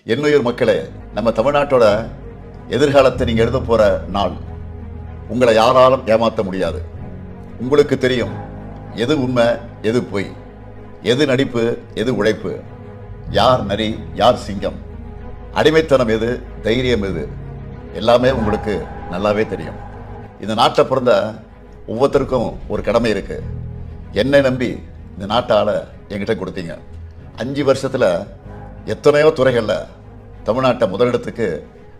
என்னுயிர் மக்களே, நம்ம தமிழ்நாட்டோட எதிர்காலத்தை நீங்க எழுத போற நாள். உங்களை யாராலும் ஏமாற்ற முடியாது. உங்களுக்கு தெரியும் எது உண்மை, எது பொய், எது நடிப்பு, எது உழைப்பு, யார் நரி, யார் சிங்கம், அடிமைத்தனம் எது, தைரியம் எது, எல்லாமே உங்களுக்கு நல்லாவே தெரியும். இந்த நாட்டை பிறந்த ஒவ்வொருத்தருக்கும் ஒரு கடமை இருக்கு. என்னை நம்பி இந்த நாட்டால என்கிட்ட கொடுத்தீங்க. 5 வருஷத்துல எத்தனையோ துறைகளில் தமிழ்நாட்டை முதலிடத்துக்கு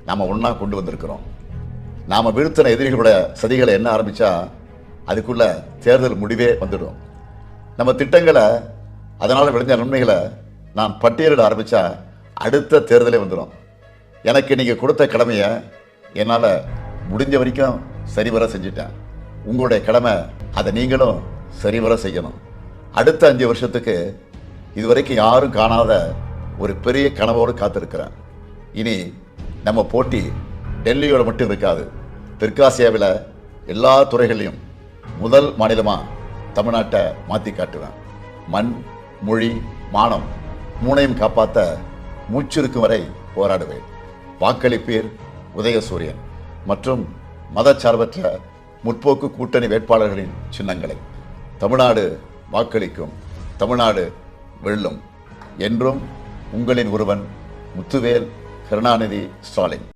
நாம் ஒன்றா கொண்டு வந்திருக்கிறோம். நாம் வீழ்த்தின எதிரிகளோட சதிகளை என்ன ஆரம்பித்தா அதுக்குள்ள தேர்தல் முடிவே வந்துடும். நம்ம திட்டங்களை, அதனால் விளைஞ்ச நன்மைகளை நான் பட்டியலிட ஆரம்பித்தா அடுத்த தேர்தலே வந்துடும். எனக்கு நீங்கள் கொடுத்த கடமையை என்னால் முடிஞ்ச வரைக்கும் சரிவர செஞ்சுட்டேன். உங்களுடைய கடமை அதை நீங்களும் சரிவர செய்யணும். அடுத்த 5 வருஷத்துக்கு இதுவரைக்கும் யாரும் காணாத ஒரு பெரிய கனவோடு காத்திருக்கிறேன். இனி நம்ம போட்டி டெல்லியோட மட்டும் இருக்காது. தெற்காசியாவில் எல்லா துறைகளையும் முதல் மாநிலமாக தமிழ்நாட்டை மாற்றி காட்டுவேன். மண், மொழி, மானம் 3ஐயும் காப்பாற்ற மூச்சிருக்கும் வரை போராடுவேன். வாக்களிப்பீர் உதயசூரியன் மற்றும் மதச்சார்பற்ற முற்போக்கு கூட்டணி வேட்பாளர்களின் சின்னங்களை. தமிழ்நாடு வாக்களிக்கும், தமிழ்நாடு வெல்லும். என்றும் உங்களின் ஒருவன், முத்துவேல் கருணாநிதி ஸ்டாலின்.